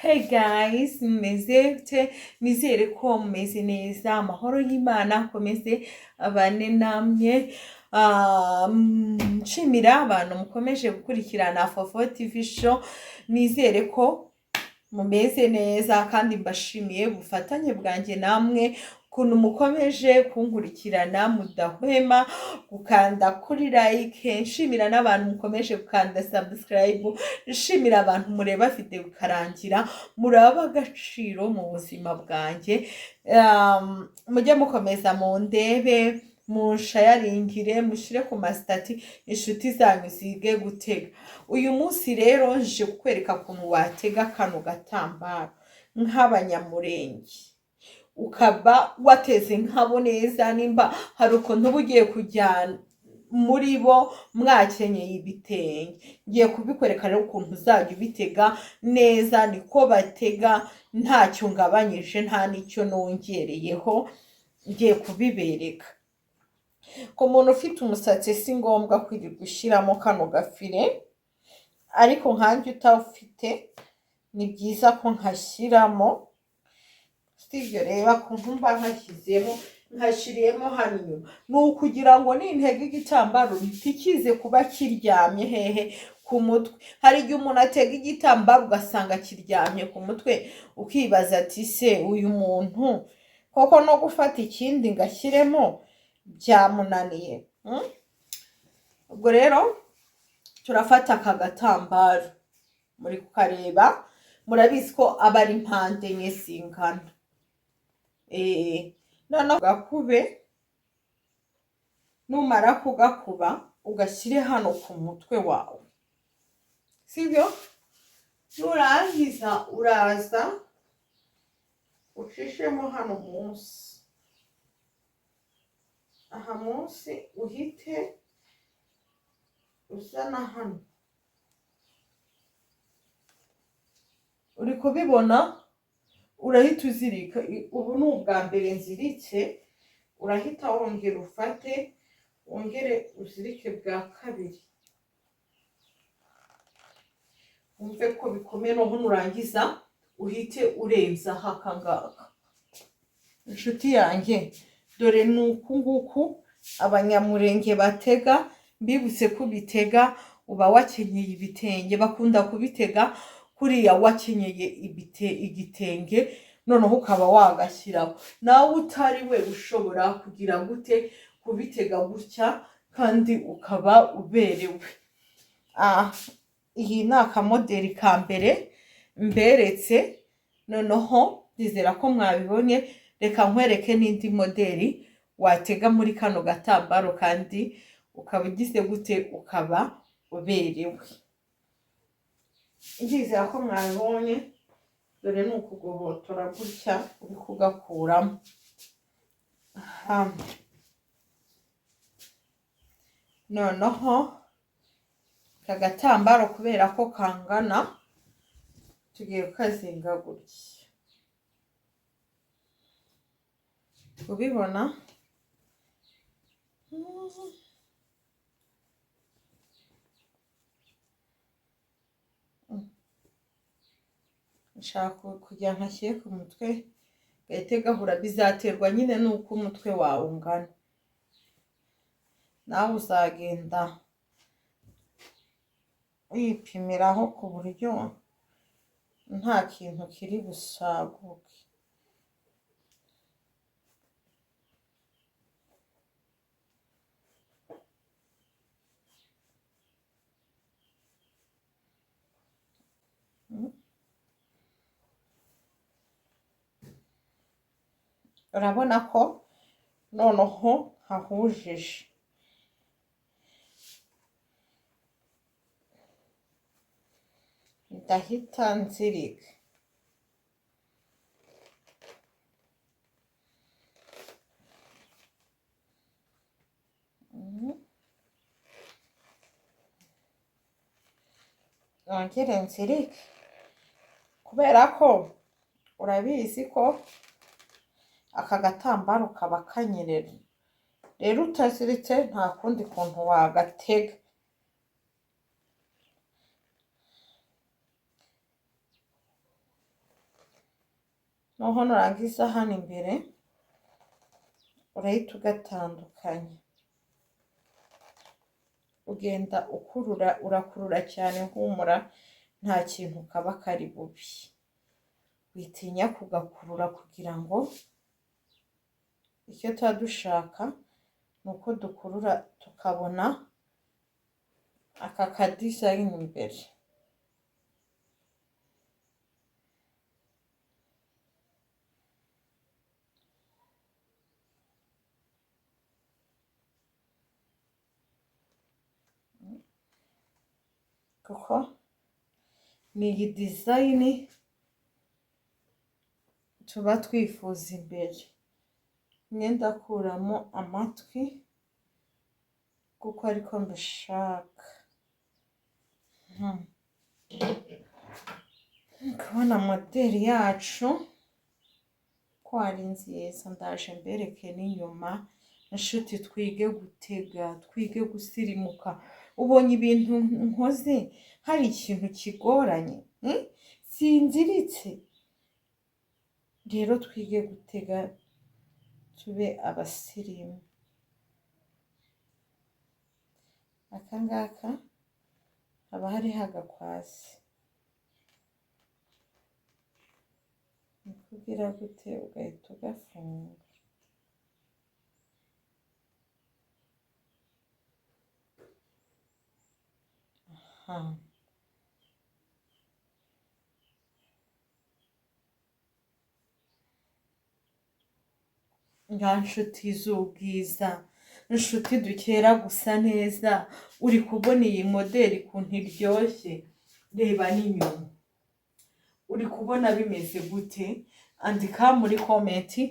Hey guys, mumeze gute? Nizere ko mumeze neza, amahoro y'Imana akomeze abane namwe. Nshimira abantu mukomeje gukurikirana Fofo TV show, nizere ko mumeze neza kandi mbashimiye ubufatanye bwanjye namwe, ukuntu mukomeje kunkurikirana mudahwema gukanda kuri like, nshimira n'abantu mukomeje gukanda subscribe, nshimira abantu mureba video bikarangira, muraba agaciro mu buzima bwanjye. Mujye mukomeza mu ndebe, mushayaringire, mushire ku mastati, inshuti zanyu zige gutega. Uyu munsi rero nje kukwereka ukuntu watega kano gatambaro nk'abanyamurenge, ukaba wateze nkabo neza. Nimba hari ukuntu uba ugiye kujyana muri bo mwakenyeye ibitenge, ngiye kubikwereka rero ukuntu uzajya ubitega neza, niko batega, ntacyo ngabanyije nta n'icyo nongereyeho, ngiye kubibereka. Ku muntu ufite umusatsi si ngombwa kwirirwa ushyiramo kano gafire, ariko nkanjye utawufite ni byiza ko nkashyiramo. Sivyo reba kuntu mba nkashyiriyemo hano inyuma, ni ukugira ngo nintega igitambaro ntikize kuba kiryamye hehe ku mutwe. Hari igihe umuntu atega igitambaro ugasanga kiryamye ku mutwe, ukibaza ati se uyu muntu koko no gufata ikindi ngashyiremo byamunaniye. Ubwo rero turafata aka gatambaro, muri kukareba murabizi ko aba ari impande enye zingana. Noneho gakube, numara kugakuba ugashyire hano ku mutwe wawe, sibyo? Nurangiza uraza ucishemo hano munsi, aha munsi uhite uzana hano. Uri kubibona? Urahita uzirika. Ubu ni ubwa mbere nziritse, urahita wongera ufate, wongere uzirike bwa kabiri, wumve ko bikomeye. noneho nurangiza uhite urenza haka ngaka. Inshuti yanjye, dore nuku nguku abanyamurenge batega. Mbibutse kubitega uba wakenyeye ibitenge, bakunda kubitega kuriya wakenyeye igitenge, noneho ukaba wagashyiraho. Nawe utari we ushobora kugira gute kubitega gutya kandi ukaba uberewe. Iyi ni akamoderi ka mbere mberetse, noneho ndizera ko mwabibonye. Reka nkwereke n'indi moderi watega muri kano gatambaro kandi ukaba ugize gute, ukaba uberewe. Ndizera ko mwabibonye. Dore ni ukugobotora gutya uri kugakuramo. Noneho aka gatambaro kubera ko kangana, tugiye kukazinga gutya. Ubibona? Nshaka kugira nkashyire ku mutwe gahite gahura, bizaterwa nyine nuko umutwe wawe ungana. Nawe uzagenda wipimiraho ku buryo nta kintu kiri busaguke. Urabona ko noneho hahujije. Ndahita nzirika. Nongere nzirike kubera ko urabizi ko aka gatambaro kaba kanyerera. Rero utaziritse nta kundi kuntu wagatega. noho nurangiza hano imbere urahita ugatandukanya, ugenda urakurura cyane, humura nta kintu kaba kari bubi, witinya kugakurura kugira ngo icyo tuba dushaka nuko dukurura tukabona aka kadizayini imbere. Kuko ni iyi dizayini tuba twifuza imbere. Ngenda kuramo amatwi kuko ariko mbishaka. Kubona modeli yacu ko ari nziza, ndaje mbereke n'inyuma. Inshuti, twige gutega, twige gusirimuka. Ubonye ibintu nkoze hari ikintu kigoranye, sinziritse. Rero twige gutega tube abasirimu. Aka ngaka haba hariho agakwasi, kugira gute ugahita ugafunga. Nga nshuti z'ubwiza, inshuti dukera gusa neza, uri kubona iyi modeli ukuntu iryoshye? Reba n'inyuma, uri kubona bimeze gute? Andika muri komenti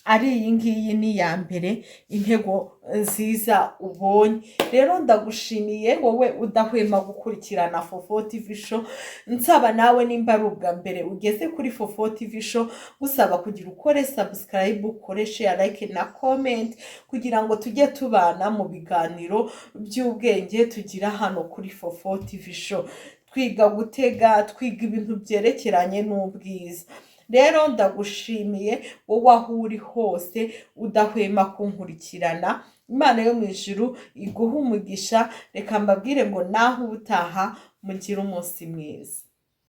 ari iyi ngiyi ni iya mbere intego nziza ubonye. Rero ndagushimiye wowe udahwema gukurikirana Fofo TV Show. Nsaba nawe nimba ari ubwa mbere ugeze kuri Fofo TV Show, gusaba kugira ukore subscribe, ukore share, like na comment, kugira ngo tujye tubana mu biganiro by'ubwenge tugira hano kuri Fofo TV Show. Twiga gutega, twiga ibintu byerekeranye n'ubwiza. Rero ndagushimiye wowe aho uri hose udahwema kunkurikirana. Imana yo mu ijuru iguha umugisha. Reka mbabwire ngo naho ubutaha mugire umunsi mwiza.